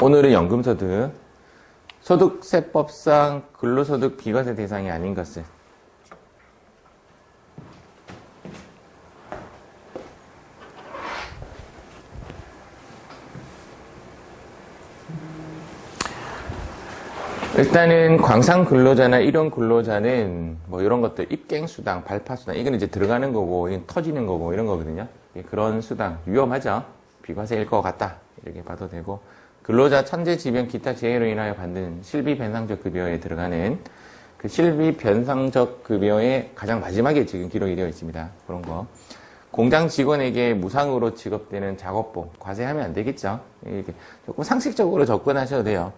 오늘은 연금소득, 소득세법상 근로소득 비과세 대상이 아닌 것은 일단은 광산 근로자나 일용 근로자는 뭐 이런 것들 입갱수당, 발파수당 이건 이제 들어가는 거고 이건 터지는 거고 이런 거거든요. 그런 수당 위험하죠. 비과세일 것 같다 이렇게 봐도 되고 근로자 천재지변 기타 재해로 인하여 받는 실비 변상적 급여에 들어가는 그 실비 변상적 급여의 가장 마지막에 지금 기록이 되어 있습니다. 그런 거. 공장 직원에게 무상으로 지급되는 작업복 과세하면 안 되겠죠. 이렇게 조금 상식적으로 접근하셔도 돼요.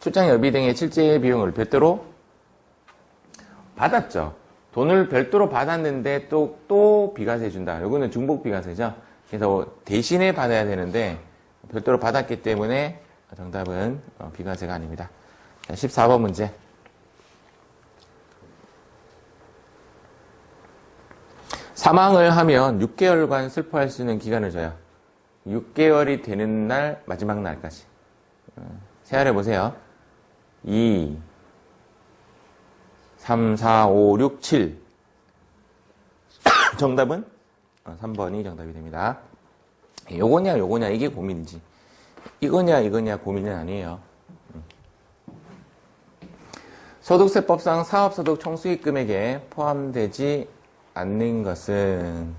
출장 여비 등의 실제 비용을 별도로 받았죠. 돈을 별도로 받았는데 또 비과세 준다. 요거는 중복 비과세죠. 그래서 대신에 받아야 되는데 별도로 받았기 때문에 정답은 비과세가 아닙니다. 자, 14번 문제. 사망을 하면 6개월간 슬퍼할 수 있는 기간을 줘요. 6개월이 되는 날 마지막 날까지. 세알해 보세요. 2, 3, 4, 5, 6, 7. 정답은 3번이 정답이 됩니다. 요거냐 이게 고민이지. 이거냐 고민은 아니에요. 소득세법상 사업소득 총수익 금액에 포함되지 않는 것은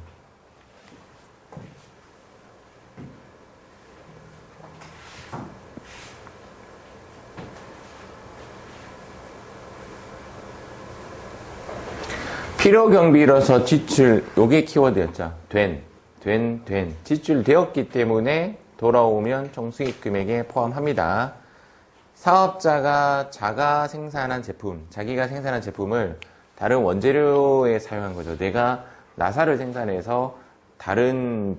필요경비로서 지출, 요게 키워드였죠. 된. 지출되었기 때문에 돌아오면 총수익 금액에 포함합니다. 사업자가 자기가 생산한 제품을 다른 원재료에 사용한 거죠. 내가 나사를 생산해서 다른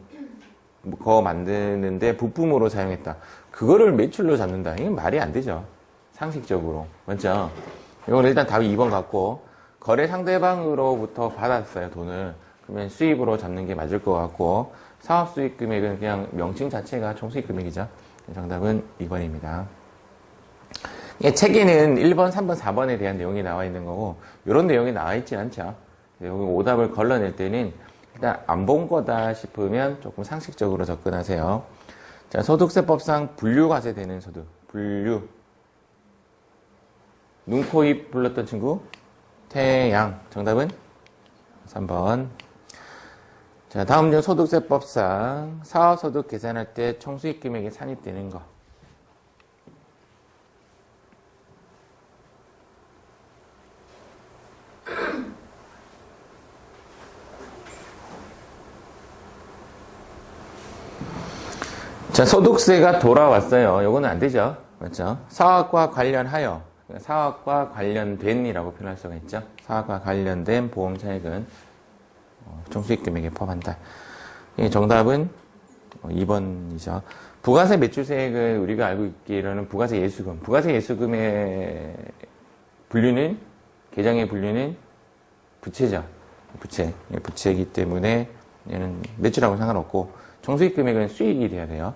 거 만드는데 부품으로 사용했다. 그거를 매출로 잡는다. 이건 말이 안 되죠. 상식적으로. 맞죠? 이건 일단 답이 2번 같고, 거래 상대방으로부터 받았어요, 돈을. 그러면 수입으로 잡는 게 맞을 것 같고, 사업 수익 금액은 그냥 명칭 자체가 총수익 금액이죠. 정답은 2번입니다. 책에는 1번, 3번, 4번에 대한 내용이 나와 있는 거고, 이런 내용이 나와 있진 않죠. 여기 오답을 걸러낼 때는 일단 안 본 거다 싶으면 조금 상식적으로 접근하세요. 자, 소득세법상 분류과세되는 소득. 분류. 눈, 코, 입 불렀던 친구? 태양. 정답은 3번. 자, 다음 중 소득세법상 사업소득 계산할 때 총수익 금액이 산입되는 거. 자, 소득세가 돌아왔어요. 요거는 안 되죠. 맞죠? 사업과 관련하여, 사업과 관련된이라고 표현할 수가 있죠. 사업과 관련된 보험 차익은 총수익 금액에 포함한다. 정답은 2번이죠. 부가세 매출세액을 우리가 알고 있기로는 부가세 예수금. 부가세 예수금의 분류는, 계정의 분류는 부채죠. 부채이기 때문에 얘는 매출하고 상관없고, 총수익 금액은 수익이 돼야 돼요.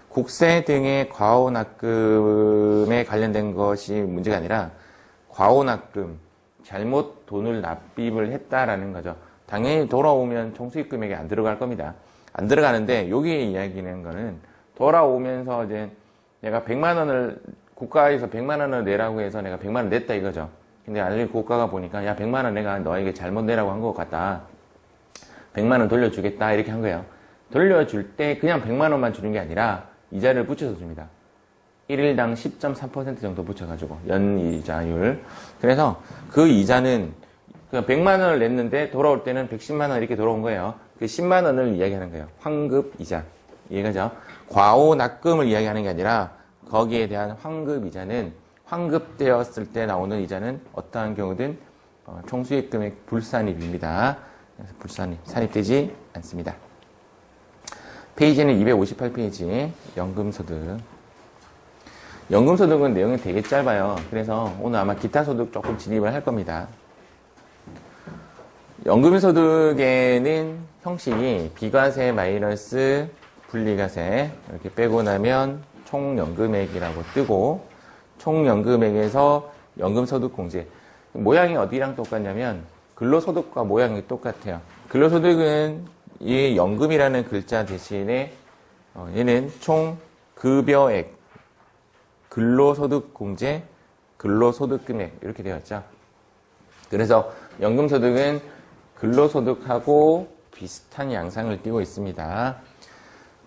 국세 등의 과호납금에 관련된 것이 문제가 아니라 과호납금, 잘못 돈을 납입을 했다라는 거죠. 당연히 돌아오면 총수익 금액이 안 들어갈 겁니다. 안 들어가는데 여기에 이야기하는 거는 돌아오면서 이제 내가 100만 원을 국가에서 100만 원을 내라고 해서 내가 100만 원 냈다 이거죠. 근데 나중에 국가가 보니까 야 100만 원 내가 너에게 잘못 내라고 한 것 같다. 100만 원 돌려주겠다 이렇게 한 거예요. 돌려줄 때 그냥 100만 원만 주는 게 아니라 이자를 붙여서 줍니다. 1일당 10.3% 정도 붙여가지고 연이자율. 그래서 그 이자는 100만 원을 냈는데 돌아올 때는 110만 원 이렇게 돌아온 거예요. 그 10만 원을 이야기하는 거예요. 환급 이자. 이해가죠? 과호납금을 이야기하는 게 아니라 거기에 대한 환급 이자는 환급되었을 때 나오는 이자는 어떠한 경우든 총수익 금액 불산입입니다. 그래서 산입되지 않습니다. 페이지는 258페이지, 연금소득. 연금소득은 내용이 되게 짧아요. 그래서 오늘 아마 기타소득 조금 진입을 할 겁니다. 연금소득에는 형식이 비과세 마이너스 분리과세 이렇게 빼고 나면 총연금액이라고 뜨고, 총연금액에서 연금소득공제. 모양이 어디랑 똑같냐면 근로소득과 모양이 똑같아요. 근로소득은 이 연금이라는 글자 대신에 얘는 총급여액, 근로소득공제, 근로소득금액 이렇게 되어 있죠. 그래서 연금소득은 근로소득하고 비슷한 양상을 띠고 있습니다.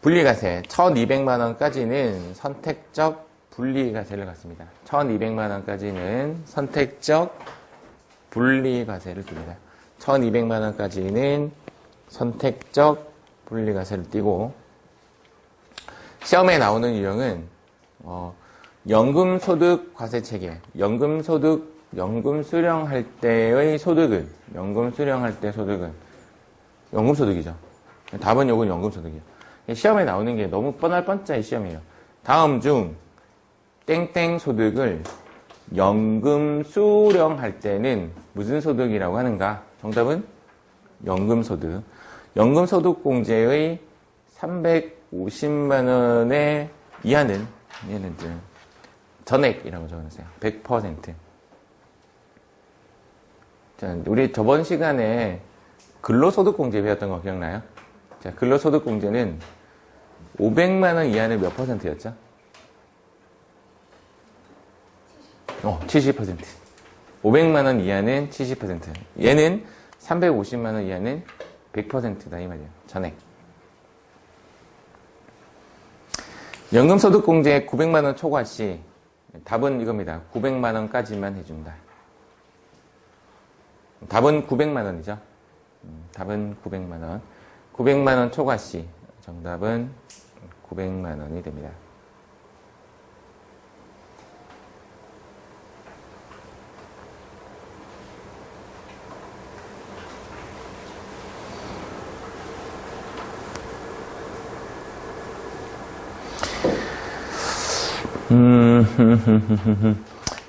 분리과세 1200만 원까지는 선택적 분리과세를 갖습니다. 1200만 원까지는 선택적 분리과세를 띱니다. 1200만 원까지는 선택적 분리과세를 띠고, 시험에 나오는 유형은 연금소득 과세체계, 연금 수령할 때의 소득은, 연금 수령할 때 소득은 연금소득이죠. 답은 요건 연금소득이에요. 시험에 나오는 게 너무 뻔할 뻔짜의 시험이에요. 다음 중 땡땡 소득을 연금 수령할 때는 무슨 소득이라고 하는가? 정답은 연금소득. 연금소득공제의 350만 원의 이하는 얘는 전액이라고 적어주세요. 100%. 자, 우리 저번 시간에 근로소득공제 배웠던 거 기억나요? 자, 근로소득공제는 500만 원 이하는 몇 %였죠? 70%. 500만 원 이하는 70%. 얘는 350만 원 이하는 100%다 이 말이에요. 전액. 연금소득공제 900만 원 초과 시 답은 이겁니다. 900만 원까지만 해준다. 답은 900만 원이죠. 답은 900만 원. 900만 원 초과 시 정답은 900만 원이 됩니다.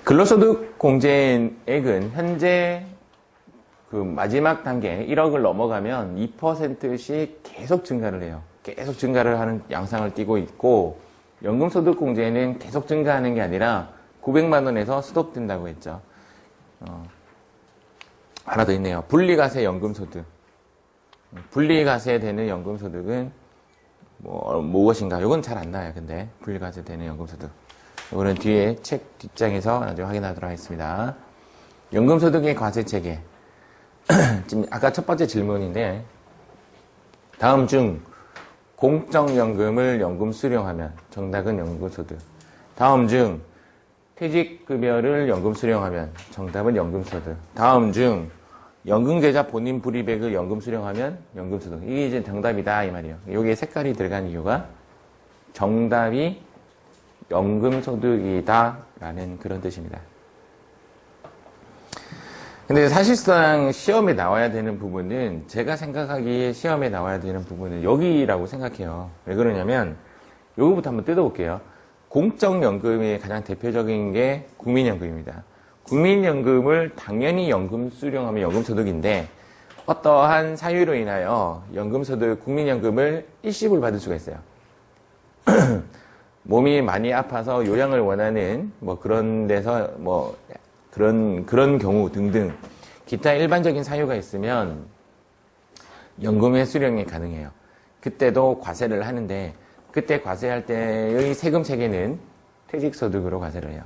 근로소득 공제액은 현재 그 마지막 단계 1억을 넘어가면 2%씩 계속 증가를 해요. 계속 증가를 하는 양상을 띠고 있고, 연금소득 공제는 계속 증가하는 게 아니라 900만 원에서 스톱된다고 했죠. 하나 더 있네요. 분리과세 연금소득. 분리과세 되는 연금소득은 무엇인가? 이건 잘 안 나와요. 근데 분리과세 되는 연금소득. 이거는 뒤에 책 뒷장에서 나중에 확인하도록 하겠습니다. 연금소득의 과세체계. 지금 아까 첫 번째 질문인데, 다음 중 공적연금을 연금 수령하면 정답은 연금소득. 다음 중 퇴직급여를 연금 수령하면 정답은 연금소득. 다음 중 연금계좌 본인 불입액을 연금 수령하면 연금소득. 이게 이제 정답이다 이 말이에요. 여기에 색깔이 들어간 이유가 정답이 연금소득이다 라는 그런 뜻입니다. 근데 사실상 시험에 나와야 되는 부분은, 제가 생각하기에 시험에 나와야 되는 부분은 여기라고 생각해요. 왜 그러냐면 여기부터 한번 뜯어볼게요. 공적연금의 가장 대표적인 게 국민연금입니다. 국민연금을 당연히 연금 수령하면 연금소득인데, 어떠한 사유로 인하여 연금소득, 국민연금을 일시불 받을 수가 있어요. 몸이 많이 아파서 요양을 원하는 그런 데서 그런 경우 등등 기타 일반적인 사유가 있으면 연금의 수령이 가능해요. 그때도 과세를 하는데, 그때 과세할 때의 세금 체계는 퇴직소득으로 과세를 해요.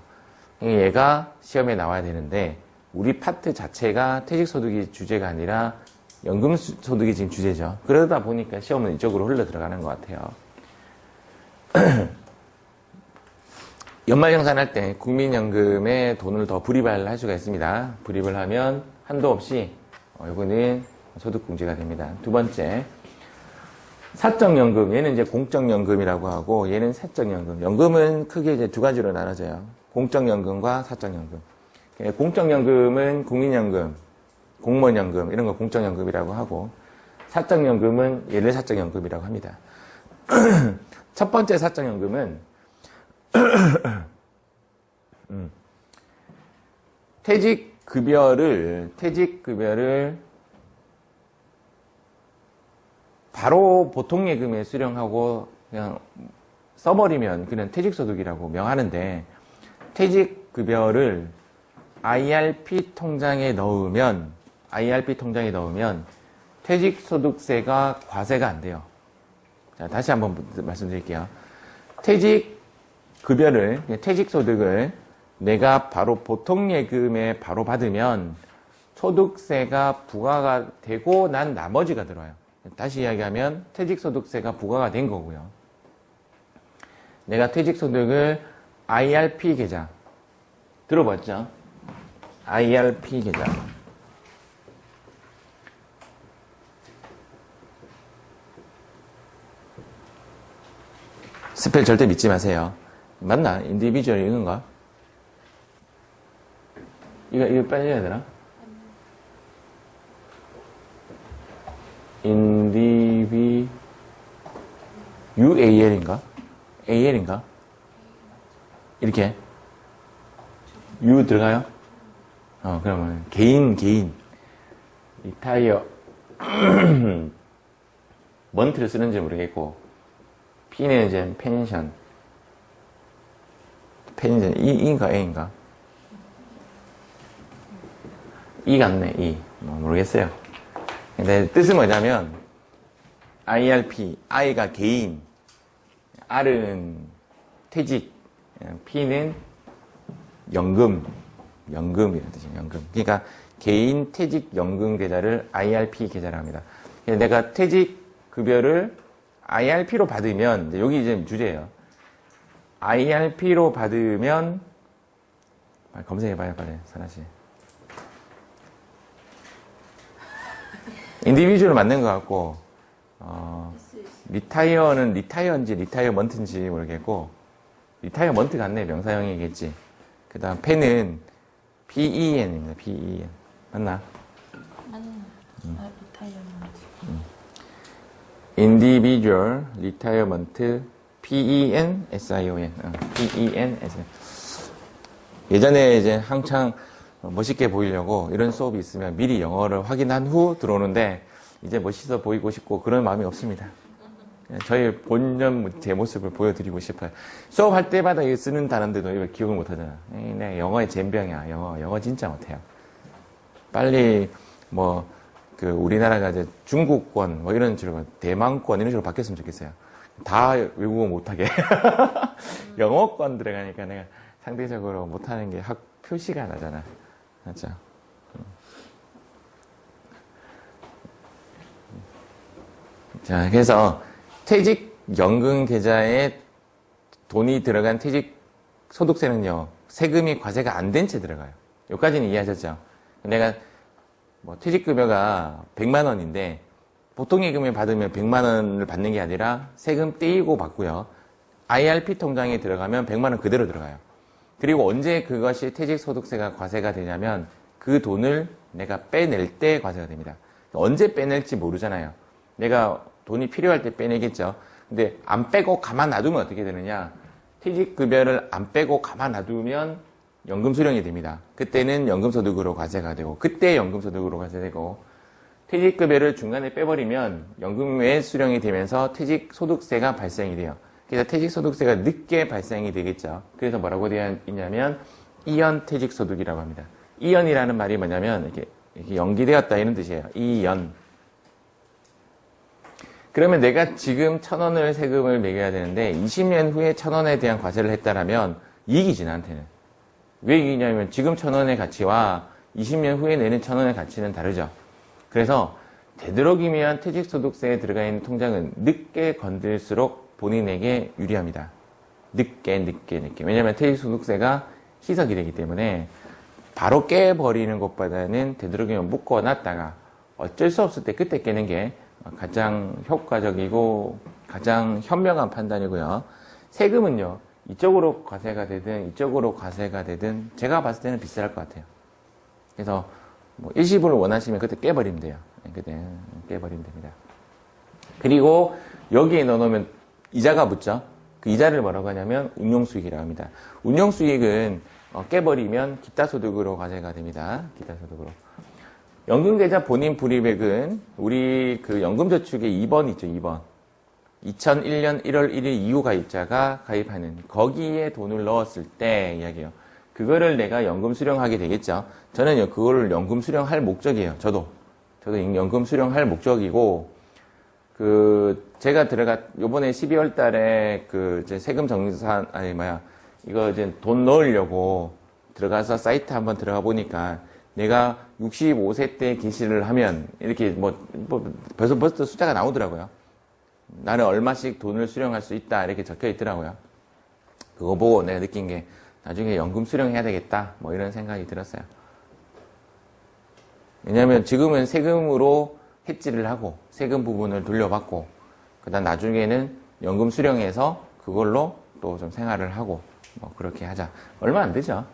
얘가 시험에 나와야 되는데, 우리 파트 자체가 퇴직소득이 주제가 아니라 연금소득이 지금 주제죠. 그러다 보니까 시험은 이쪽으로 흘러 들어가는 것 같아요. 연말정산할 때 국민연금에 돈을 더 불입을 할 수가 있습니다. 불입을 하면 한도 없이 이거는 소득공제가 됩니다. 두 번째, 사적연금. 얘는 이제 공적연금이라고 하고, 얘는 사적연금. 연금은 크게 이제 두 가지로 나눠져요. 공적연금과 사적연금. 공적연금은 국민연금, 공무원연금 이런 거 공적연금이라고 하고, 사적연금은 얘를 사적연금이라고 합니다. 첫 번째 사적연금은 퇴직급여를 바로 보통예금에 수령하고 그냥 써버리면 그냥 퇴직소득이라고 명하는데 퇴직급여를 IRP 통장에 넣으면 퇴직소득세가 과세가 안 돼요. 자, 다시 한번 말씀드릴게요. 퇴직소득을 내가 바로 보통예금에 바로 받으면 소득세가 부과가 되고 난 나머지가 들어와요. 다시 이야기하면 퇴직소득세가 부과가 된 거고요. 내가 퇴직소득을 IRP 계좌 들어봤죠? IRP 계좌 스펠 절대 믿지 마세요. 맞나? 인디비주얼 이건가? 이거 빨리 해야 되나? UAL인가? AL인가? 이렇게 U 들어가요? 그러면 개인 리타이어 먼트를 쓰는지 모르겠고 P는 이제 펜션 E인가 A인가? E 같네 E 모르겠어요. 근데 뜻은 뭐냐면 IRP I가 개인 R은 퇴직 P는 연금이라는 뜻이에요. 연금. 그러니까 개인 퇴직연금 계좌를 IRP 계좌라 합니다. 내가 퇴직급여를 IRP로 받으면 여기 이제 주제예요. IRP로 받으면 검색해봐요 빨리 선아씨. 인디비주얼 맞는 것 같고 리타이어는 리타이어인지 리타이어먼트인지 모르겠고 리타이어먼트 같네. 명사형이겠지. 그 다음 펜은 PEN입니다. PEN 맞나? 맞나? 리타이어먼트. Individual Retirement PEN SION PEN SION. 예전에 이제 한창 멋있게 보이려고 이런 수업이 있으면 미리 영어를 확인한 후 들어오는데 이제 멋있어 보이고 싶고 그런 마음이 없습니다. 저희 본연 제 모습을 보여드리고 싶어요. 수업할 때마다 쓰는 단어인데도 이걸 기억을 못하잖아. 내가 영어의 젬병이야. 영어 진짜 못해요. 빨리 우리나라가 이제 중국권 이런 식으로 대만권 이런 식으로 바뀌었으면 좋겠어요. 다 외국어 못하게. 영어권 들어가니까 내가 상대적으로 못하는 게 표시가 나잖아. 맞죠? 자, 그래서 퇴직연금 계좌에 돈이 들어간 퇴직소득세는요, 세금이 과세가 안 된 채 들어가요. 여기까지는 이해하셨죠? 내가 퇴직급여가 100만 원인데, 보통예금을 받으면 100만 원을 받는 게 아니라 세금 떼이고 받고요. IRP 통장에 들어가면 100만 원 그대로 들어가요. 그리고 언제 그것이 퇴직소득세가 과세가 되냐면, 그 돈을 내가 빼낼 때 과세가 됩니다. 언제 빼낼지 모르잖아요. 내가 돈이 필요할 때 빼내겠죠. 근데 안 빼고 가만 놔두면 어떻게 되느냐. 퇴직급여를 안 빼고 가만 놔두면 연금 수령이 됩니다. 그때는 연금소득으로 과세가 되고 그때 연금소득으로 과세되고 퇴직급여를 중간에 빼버리면 연금외 수령이 되면서 퇴직소득세가 발생이 돼요. 그래서 퇴직소득세가 늦게 발생이 되겠죠. 그래서 뭐라고 되어 있냐면 이연퇴직소득이라고 합니다. 이연이라는 말이 뭐냐면 이렇게 연기되었다 이런 뜻이에요. 이연. 그러면 내가 지금 1,000원을 세금을 매겨야 되는데 20년 후에 1,000원에 대한 과세를 했다라면 이익이지 나한테는. 왜 이익이냐면 지금 1,000원의 가치와 20년 후에 내는 1,000원의 가치는 다르죠. 그래서 되도록이면 퇴직소득세에 들어가 있는 통장은 늦게 건들수록 본인에게 유리합니다. 늦게. 왜냐하면 퇴직소득세가 희석이 되기 때문에 바로 깨버리는 것보다는 되도록이면 묶어놨다가 어쩔 수 없을 때 그때 깨는 게 가장 효과적이고 가장 현명한 판단이고요. 세금은요, 이쪽으로 과세가 되든 이쪽으로 과세가 되든 제가 봤을 때는 비쌀 것 같아요. 그래서 일시불을 원하시면 그때 깨버리면 돼요. 그때 깨버리면 됩니다. 그리고 여기에 넣어놓으면 이자가 붙죠. 그 이자를 뭐라고 하냐면 운용수익이라고 합니다. 운용수익은 깨버리면 기타소득으로 과세가 됩니다. 기타소득으로. 연금계좌 본인 불입액은 우리 그 연금저축의 2번 있죠. 2번. 2001년 1월 1일 이후 가입자가 가입하는 거기에 돈을 넣었을 때 이야기예요. 그거를 내가 연금 수령하게 되겠죠. 저는 그거를 연금 수령할 목적이에요. 저도 연금 수령할 목적이고, 제가 요번에 12월 달에 이제 세금 정산, 이거 이제 돈 넣으려고 들어가서 사이트 한번 들어가 보니까 내가 65세 때 개시를 하면 이렇게 벌써 숫자가 나오더라고요. 나는 얼마씩 돈을 수령할 수 있다 이렇게 적혀 있더라고요. 그거 보고 내가 느낀 게 나중에 연금 수령해야 되겠다 이런 생각이 들었어요. 왜냐하면 지금은 세금으로 해지를 하고 세금 부분을 돌려받고 그다음 나중에는 연금 수령해서 그걸로 또 좀 생활을 하고 그렇게 하자. 얼마 안 되죠.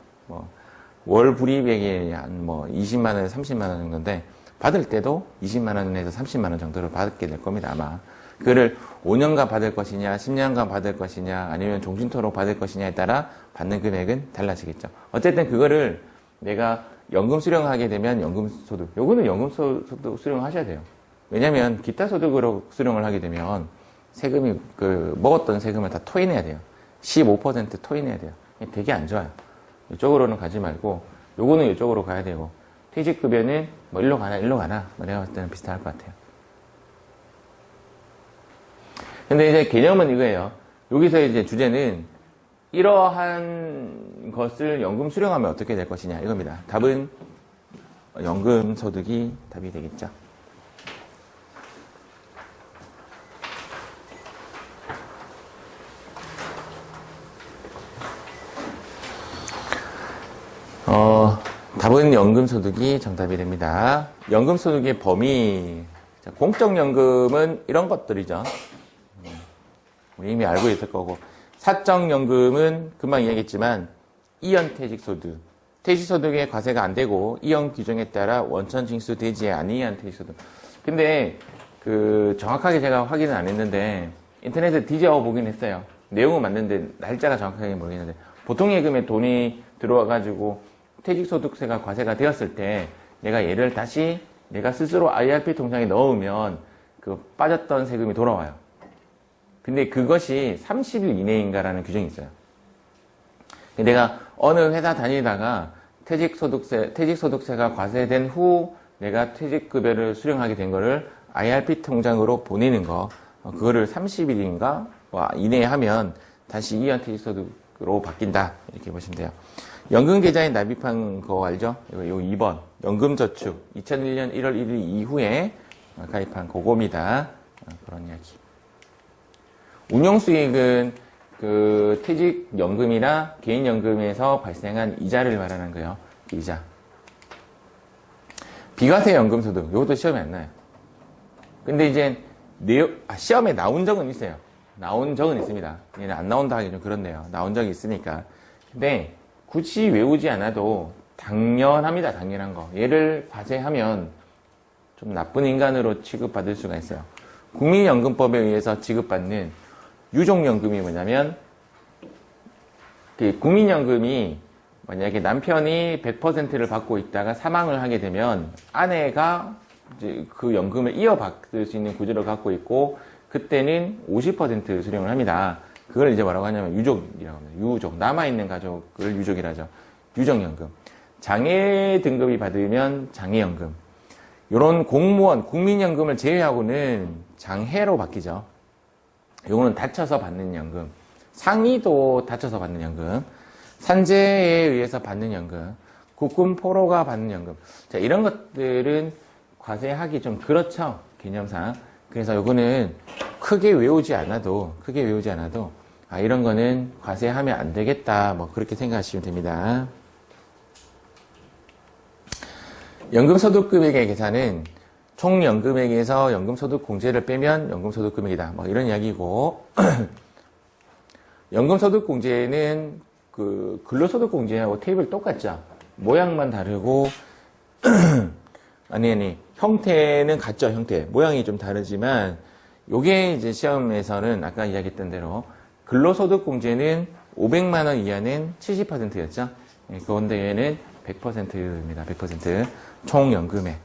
월 불이익액이 한 20만 원, 30만 원 정도인데 받을 때도 20만 원에서 30만 원 정도를 받게 될 겁니다. 아마 그거를 5년간 받을 것이냐 10년간 받을 것이냐 아니면 종신토록 받을 것이냐에 따라 받는 금액은 달라지겠죠. 어쨌든 그거를 내가 연금 수령하게 되면 연금소득, 요거는 연금소득 수령하셔야 돼요. 왜냐면 기타 소득으로 수령을 하게 되면 세금이 먹었던 세금을 다 토해내야 돼요. 15% 토해내야 돼요. 되게 안 좋아요. 이쪽으로는 가지 말고 요거는 이쪽으로 가야 되고 퇴직급여는 일로 가나 내가 봤을 때는 비슷할 것 같아요. 근데 이제 개념은 이거예요. 여기서 이제 주제는 이러한 것을 연금 수령하면 어떻게 될 것이냐 이겁니다. 답은 연금 소득이 답이 되겠죠. 답은 연금 소득이 정답이 됩니다. 연금 소득의 범위. 공적연금은 이런 것들이죠. 우리 이미 알고 있을 거고. 사적연금은 금방 이야기했지만 이연퇴직소득. 퇴직소득에 과세가 안 되고 이연 규정에 따라 원천 징수되지 아니한 퇴직소득. 근데 정확하게 제가 확인은 안 했는데 인터넷에 뒤져 보긴 했어요. 내용은 맞는데 날짜가 정확하게 모르겠는데 보통 예금에 돈이 들어와가지고 퇴직소득세가 과세가 되었을 때 내가 얘를 다시 내가 스스로 IRP 통장에 넣으면 빠졌던 세금이 돌아와요. 근데 그것이 30일 이내인가라는 규정이 있어요. 내가 어느 회사 다니다가 퇴직소득세가 과세된 후 내가 퇴직급여를 수령하게 된 거를 IRP 통장으로 보내는 거, 그거를 30일인가 이내에 하면 다시 이연 퇴직소득으로 바뀐다. 이렇게 보시면 돼요. 연금계좌에 납입한 거 알죠? 요 2번. 연금저축. 2001년 1월 1일 이후에 가입한 그겁니다. 그런 이야기. 운용수익은 퇴직연금이나 개인연금에서 발생한 이자를 말하는 거예요. 이자. 비과세 연금소득. 이것도 시험에 안 나요. 근데 이제 시험에 나온 적은 있어요. 나온 적은 있습니다. 얘는 안 나온다 하기 좀 그렇네요. 나온 적이 있으니까. 근데 굳이 외우지 않아도 당연합니다. 당연한 거. 얘를 과세하면 좀 나쁜 인간으로 취급받을 수가 있어요. 국민연금법에 의해서 지급받는 유족연금이 뭐냐면 국민연금이 만약에 남편이 100%를 받고 있다가 사망을 하게 되면 아내가 이제 그 연금을 이어받을 수 있는 구조를 갖고 있고 그때는 50% 수령을 합니다. 그걸 이제 뭐라고 하냐면 유족이라고 합니다. 유족. 남아있는 가족을 유족이라 하죠. 유족연금. 장애 등급이 받으면 장애연금. 요런 공무원, 국민연금을 제외하고는 장애로 바뀌죠. 요거는 다쳐서 받는 연금. 상위도 다쳐서 받는 연금. 산재에 의해서 받는 연금. 국군 포로가 받는 연금. 자, 이런 것들은 과세하기 좀 그렇죠. 개념상. 그래서 요거는 크게 외우지 않아도 이런 거는 과세하면 안 되겠다. 그렇게 생각하시면 됩니다. 연금소득금액의 계산은 총 연금액에서 연금소득 공제를 빼면 연금소득 금액이다. 이런 이야기고 연금소득 공제는 근로소득 공제하고 테이블 똑같죠. 모양만 다르고 아니 형태는 같죠. 형태 모양이 좀 다르지만 요게 이제 시험에서는 아까 이야기했던 대로 근로소득 공제는 500만 원 이하는 70%였죠. 그런데 얘는 100%입니다. 100% 총 연금액.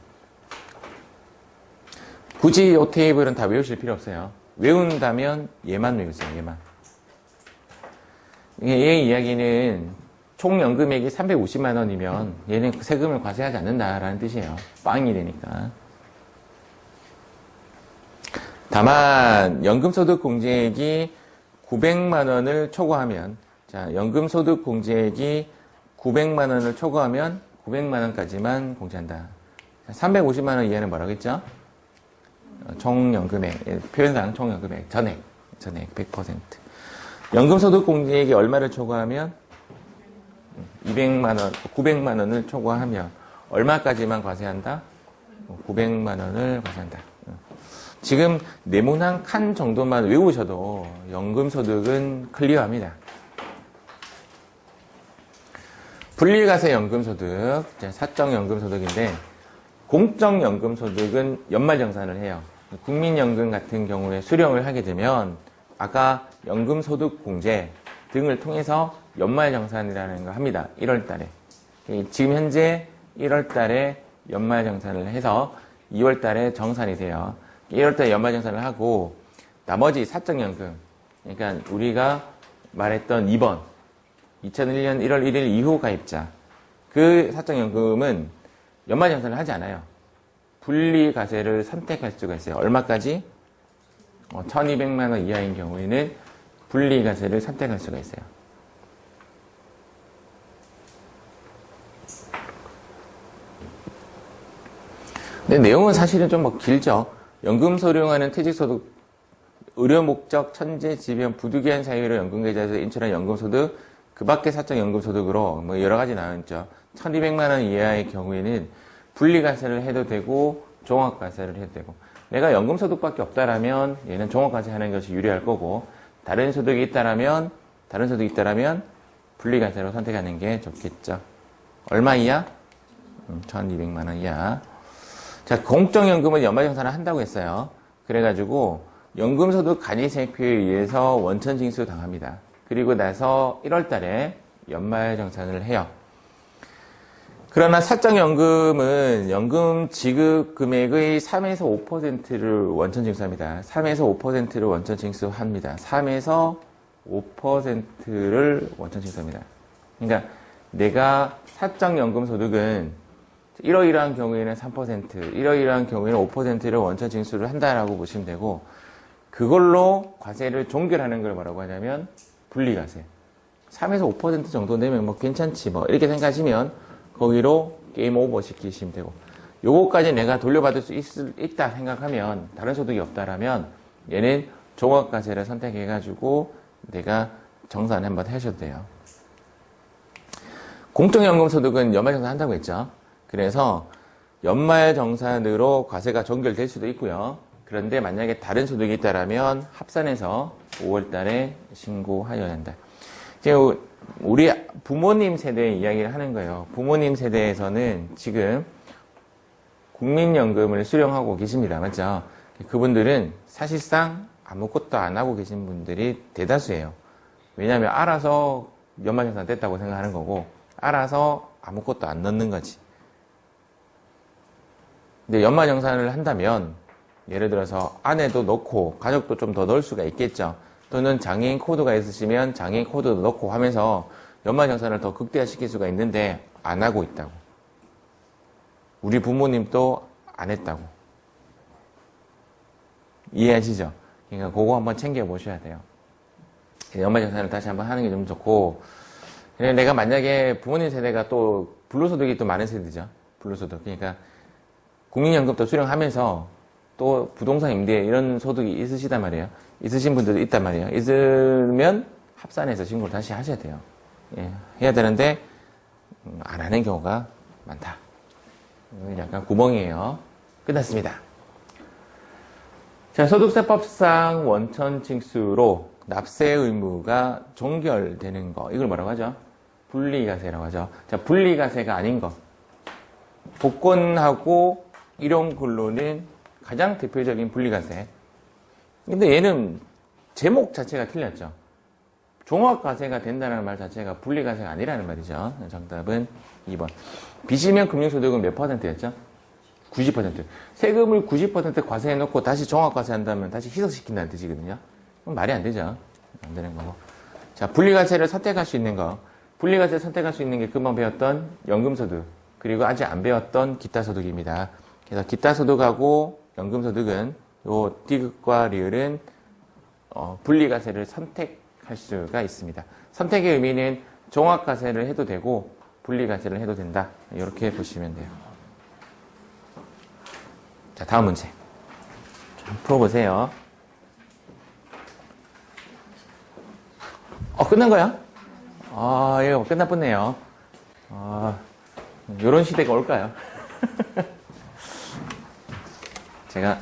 굳이 이 테이블은 다 외우실 필요 없어요. 외운다면 얘만 외우세요. 얘만. 얘 이야기는 총 연금액이 350만 원이면 얘는 세금을 과세하지 않는다라는 뜻이에요. 빵이 되니까. 다만 연금소득 공제액이 900만 원을 초과하면, 자, 연금소득 공제액이 900만 원을 초과하면 900만 원까지만 공제한다. 350만 원 이하는 뭐라고 했죠? 총연금액, 표현상 총연금액, 전액 100%. 연금소득 공제액이 얼마를 초과하면? 200만 원, 900만 원을 초과하면 얼마까지만 과세한다? 900만 원을 과세한다. 지금 네모난 칸 정도만 외우셔도 연금소득은 클리어합니다. 분리과세 연금소득, 사적연금소득인데 공적연금소득은 연말정산을 해요. 국민연금 같은 경우에 수령을 하게 되면 아까 연금소득공제 등을 통해서 연말정산이라는 걸 합니다. 1월 달에. 지금 현재 1월 달에 연말정산을 해서 2월 달에 정산이 돼요. 1월 달에 연말정산을 하고 나머지 사적연금, 그러니까 우리가 말했던 2번 2001년 1월 1일 이후 가입자, 그 사적연금은 연말정산을 하지 않아요. 분리과세를 선택할 수가 있어요. 얼마까지? 1200만 원 이하인 경우에는 분리과세를 선택할 수가 있어요. 근데 내용은 사실은 좀 길죠. 연금 소령하는 퇴직소득, 의료목적, 천재, 지변, 부득이한 사유로 연금계좌에서 인출한 연금소득, 그 밖의 사적연금소득으로 여러 가지 나왔죠. 1200만 원 이하의 경우에는 분리과세를 해도 되고 종합과세를 해도 되고, 내가 연금소득밖에 없다라면 얘는 종합과세 하는 것이 유리할 거고, 다른 소득이 있다라면 분리과세로 선택하는 게 좋겠죠. 얼마 이하? 1200만 원 이하. 자, 공적연금은 연말정산을 한다고 했어요. 그래가지고 연금소득 간이세표에 의해서 원천징수 당합니다. 그리고 나서 1월 달에 연말정산을 해요. 그러나 사적연금은 연금 지급 금액의 3에서 5%를 원천징수합니다. 3에서 5%를 원천징수합니다. 3에서 5%를 원천징수합니다. 그러니까 내가 사적연금 소득은 이러이러한 경우에는 3%, 이러이러한 경우에는 5%를 원천 징수를 한다라고 보시면 되고, 그걸로 과세를 종결하는 걸 뭐라고 하냐면 분리과세. 3에서 5% 정도 내면 괜찮지 이렇게 생각하시면 거기로 게임 오버 시키시면 되고, 요거까지 내가 돌려받을 수 있다 생각하면, 다른 소득이 없다라면 얘는 종합과세를 선택해가지고 내가 정산 한번 하셔도 돼요. 공적연금소득은 연말정산 한다고 했죠. 그래서 연말정산으로 과세가 종결될 수도 있고요. 그런데 만약에 다른 소득이 있다라면 합산해서 5월 달에 신고하여야 한다. 지금 우리 부모님 세대의 이야기를 하는 거예요. 부모님 세대에서는 지금 국민연금을 수령하고 계십니다. 맞죠? 그분들은 사실상 아무것도 안 하고 계신 분들이 대다수예요. 왜냐하면 알아서 연말정산 됐다고 생각하는 거고, 알아서 아무것도 안 넣는 거지. 근데 연말정산을 한다면 예를 들어서 아내도 넣고 가족도 좀 더 넣을 수가 있겠죠. 또는 장애인 코드가 있으시면 장애인 코드도 넣고 하면서 연말정산을 더 극대화시킬 수가 있는데 안 하고 있다고. 우리 부모님도 안 했다고. 이해하시죠? 그러니까 그거 한번 챙겨보셔야 돼요. 연말정산을 다시 한번 하는 게 좀 좋고, 내가 만약에 부모님 세대가 또 불로소득이 또 많은 세대죠. 불로소득. 그러니까 국민연금도 수령하면서 또 부동산 임대 이런 소득이 있으시단 말이에요. 있으신 분들도 있단 말이에요. 있으면 합산해서 신고를 다시 하셔야 돼요. 예, 해야 되는데 안 하는 경우가 많다. 약간 구멍이에요. 끝났습니다. 자, 소득세법상 원천징수로 납세 의무가 종결되는 거, 이걸 뭐라고 하죠? 분리과세라고 하죠. 자, 분리과세가 아닌 거, 복권하고 일용근로는 가장 대표적인 분리과세. 근데 얘는 제목 자체가 틀렸죠. 종합과세가 된다는 말 자체가 분리과세가 아니라는 말이죠. 정답은 2번. 빚이면 금융소득은 몇 %였죠? 90%. 세금을 90% 과세해놓고 다시 종합과세 한다면 다시 희석시킨다는 뜻이거든요. 그럼 말이 안 되죠. 안 되는 거고. 자, 분리과세를 선택할 수 있는 거. 분리과세 선택할 수 있는 게 금방 배웠던 연금소득, 그리고 아직 안 배웠던 기타소득입니다. 그래서 기타소득하고 연금소득은 요 디귿과 리을은 분리과세를 선택할 수가 있습니다. 선택의 의미는 종합과세를 해도 되고 분리과세를 해도 된다. 이렇게 보시면 돼요. 자, 다음 문제. 좀 풀어보세요. 끝난 거야? 이거 끝날 뻔네요. 요런 시대가 올까요? 제가